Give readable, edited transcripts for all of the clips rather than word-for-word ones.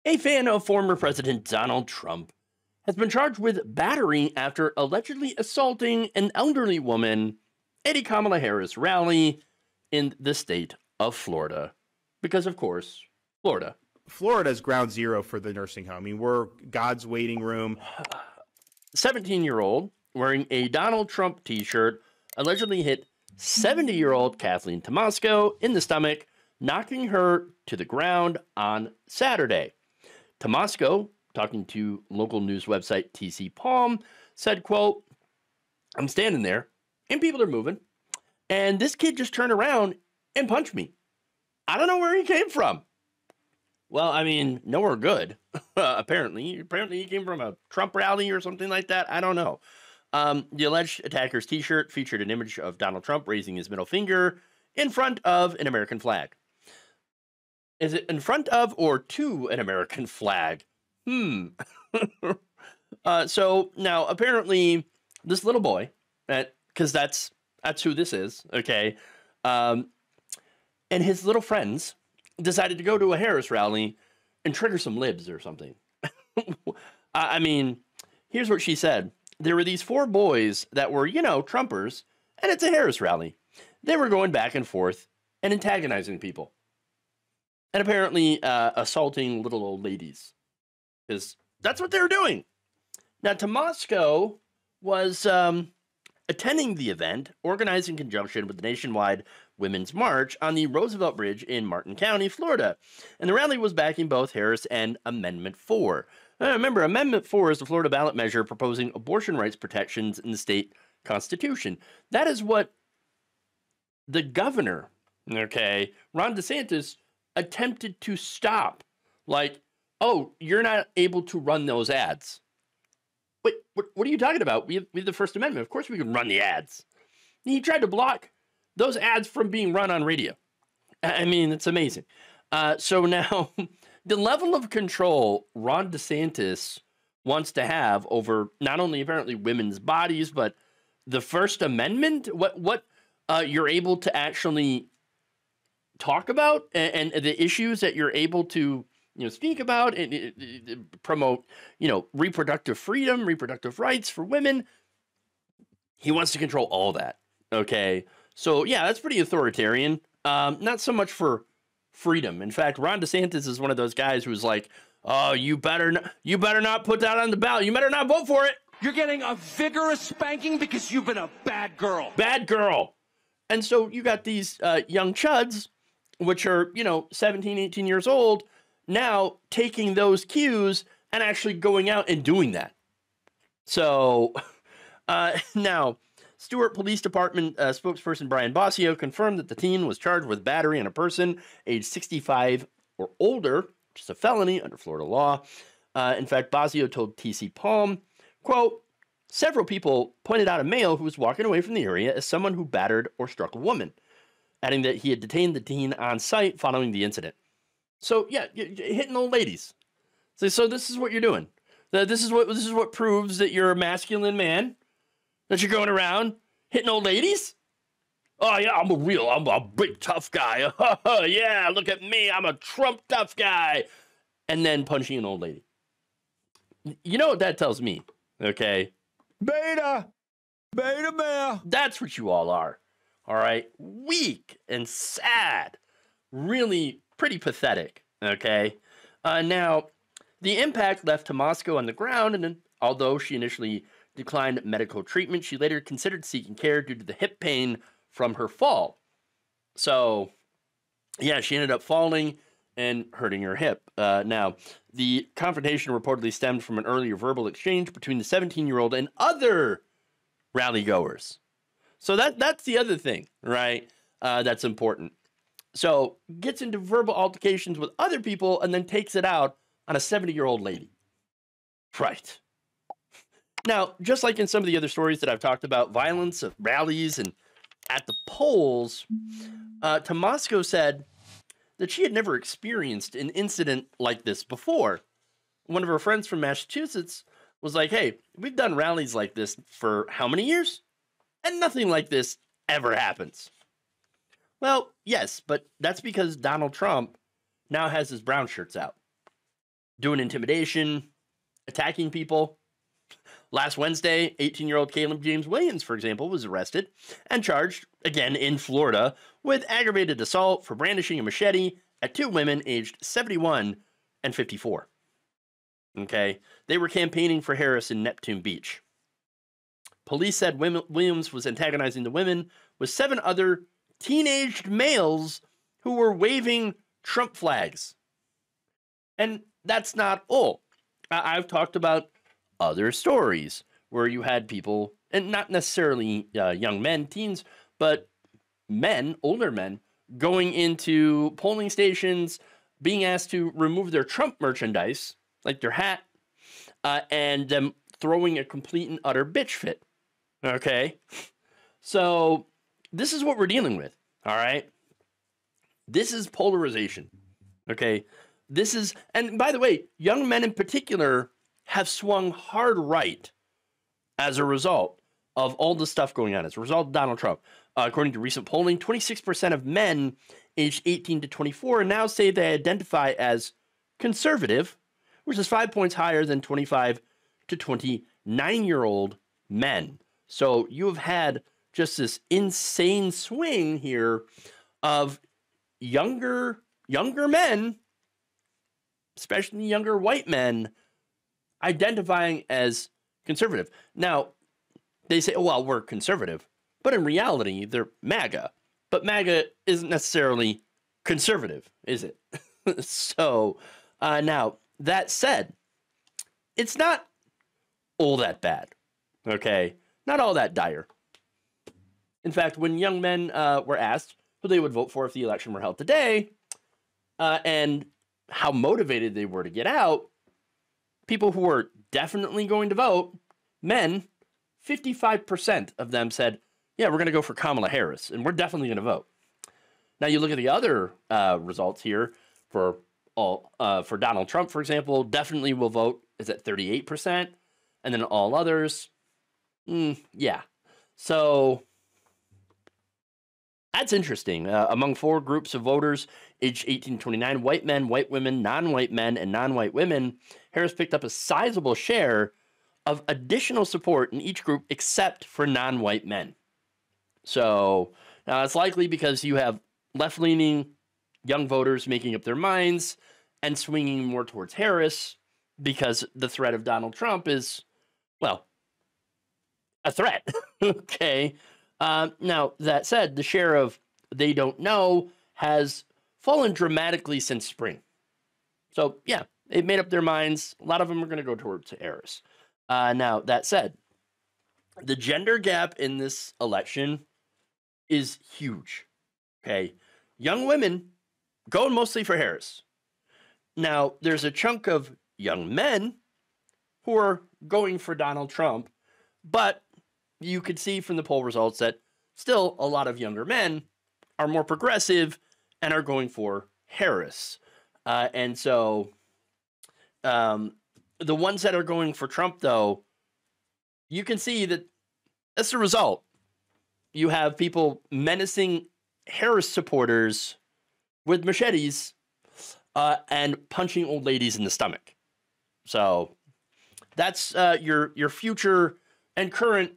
A fan of former President Donald Trump has been charged with battery after allegedly assaulting an elderly woman at a Kamala Harris rally in the state of Florida. Because, of course, Florida. Florida's ground zero for the nursing home. I mean, we're God's waiting room. 17-year-old wearing a Donald Trump t-shirt allegedly hit 70-year-old Kathleen Tomasco in the stomach, knocking her to the ground on Saturday. Tomasco, talking to local news website TC Palm, said, quote, "I'm standing there and people are moving and this kid just turned around and punched me. I don't know where he came from." Well, I mean, nowhere good. Apparently he came from a Trump rally or something like that. I don't know. The alleged attacker's t-shirt featured an image of Donald Trump raising his middle finger in front of an American flag. Is it in front of or to an American flag? So now apparently this little boy, because that's who this is, okay, and his little friends decided to go to a Harris rally and trigger some libs or something. I mean, here's what she said. There were these four boys that were, Trumpers, and it's a Harris rally. They were going back and forth and antagonizing people. And apparently assaulting little old ladies. Because that's what they were doing. Now, Tomasco was attending the event, organized in conjunction with the nationwide Women's March on the Roosevelt Bridge in Martin County, Florida. And the rally was backing both Harris and Amendment 4. Remember, Amendment 4 is the Florida ballot measure proposing abortion rights protections in the state constitution. That is what the governor, Ron DeSantis, attempted to stop. Like, oh, you're not able to run those ads. Wait, what are you talking about? We have the First Amendment. Of course we can run the ads. He tried to block those ads from being run on radio. I mean, it's amazing. So now, the level of control Ron DeSantis wants to have over not only apparently women's bodies, but the First Amendment, what you're able to actually talk about and the issues that you're able to speak about and promote reproductive freedom, reproductive rights for women. He wants to control all that. Okay, so yeah, that's pretty authoritarian. Not so much for freedom. In fact, Ron DeSantis is one of those guys who's like, oh, you better not put that on the ballot. You better not vote for it. You're getting a vigorous spanking because you've been a bad girl. Bad girl. And so you got these young chuds, which are, 17, 18 years old, now taking those cues and actually going out and doing that. So now, Stewart Police Department spokesperson Brian Bossio confirmed that the teen was charged with battery on a person aged 65 or older, which is a felony under Florida law. In fact, Bossio told TC Palm, quote, "Several people pointed out a male who was walking away from the area as someone who battered or struck a woman," adding that he had detained the teen on site following the incident. So yeah, you're hitting old ladies. So this is what you're doing. This is what proves that you're a masculine man. That you're going around hitting old ladies. Oh yeah, I'm a big tough guy. Yeah, look at me, I'm a Trump tough guy. And then punching an old lady. You know what that tells me? Okay. Beta male. That's what you all are. All right, weak and sad. Really pretty pathetic, okay? Now, the impact left Tomasco on the ground, and although she initially declined medical treatment, she later considered seeking care due to the hip pain from her fall. So, yeah, she ended up falling and hurting her hip. Now, the confrontation reportedly stemmed from an earlier verbal exchange between the 17-year-old and other rally goers. So that's the other thing, right? That's important. So gets into verbal altercations with other people and then takes it out on a 70-year-old lady. Right. Now, just like in some of the other stories that I've talked about, violence at rallies and at the polls, Tomasco said that she had never experienced an incident like this before. One of her friends from Massachusetts was like, hey, we've done rallies like this for how many years? And nothing like this ever happens. Well, yes, but that's because Donald Trump now has his brown shirts out. doing intimidation, attacking people. Last Wednesday, 18-year-old Caleb James Williams, for example, was arrested and charged, again in Florida, with aggravated assault for brandishing a machete at two women aged 71 and 54. Okay, they were campaigning for Harris in Neptune Beach. Police said Williams was antagonizing the women with 7 other teenaged males who were waving Trump flags. And that's not all. I've talked about other stories where you had people, and not necessarily young men, teens, but men, older men, going into polling stations, being asked to remove their Trump merchandise, like their hat, and them throwing a complete and utter bitch fit. Okay? So this is what we're dealing with, all right? This is polarization, okay? This is, and by the way, young men in particular have swung hard right as a result of all the stuff going on, as a result of Donald Trump. According to recent polling, 26% of men aged 18 to 24 now say they identify as conservative, which is 5 points higher than 25 to 29-year-old men. So you have had just this insane swing here of younger men, especially younger white men, identifying as conservative. Now, they say, oh, well, we're conservative. But in reality, they're MAGA. But MAGA isn't necessarily conservative, is it? So, now, that said, it's not all that bad, okay? Not all that dire. In fact, when young men were asked who they would vote for if the election were held today, and how motivated they were to get out, people who were definitely going to vote, men, 55% of them said, yeah, we're going to go for Kamala Harris, and we're definitely going to vote. Now, you look at the other results here for Donald Trump, for example, definitely will vote is at 38%, and then all others, yeah. So that's interesting. Among 4 groups of voters aged 18 to 29, white men, white women, non-white men, and non-white women, Harris picked up a sizable share of additional support in each group except for non-white men. So now it's likely because you have left-leaning young voters making up their minds and swinging more towards Harris because the threat of Donald Trump is, well, a threat. Okay. Now, that said, the share of they don't know has fallen dramatically since spring. So, yeah, they've made up their minds. A lot of them are going to go towards Harris. Now, that said, the gender gap in this election is huge. Okay. Young women going mostly for Harris. Now, there's a chunk of young men who are going for Donald Trump, but you could see from the poll results that still a lot of younger men are more progressive and are going for Harris. And so the ones that are going for Trump, though, you can see that that's the result. You have people menacing Harris supporters with machetes and punching old ladies in the stomach. So that's your future and current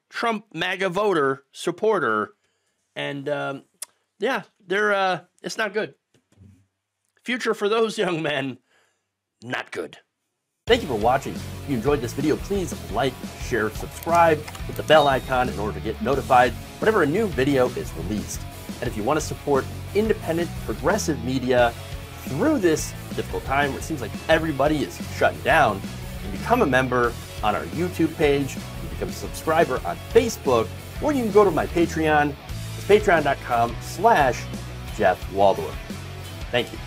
Trump MAGA voter supporter, and yeah, they're it's not good. Future for those young men, not good. Thank you for watching. If you enjoyed this video, please like, share, subscribe, hit the bell icon in order to get notified whenever a new video is released. And if you want to support independent, progressive media through this difficult time where it seems like everybody is shutting down, you can become a member on our YouTube page, you become a subscriber on Facebook, or you can go to my Patreon. It's patreon.com/Jeff Waldorf. Thank you.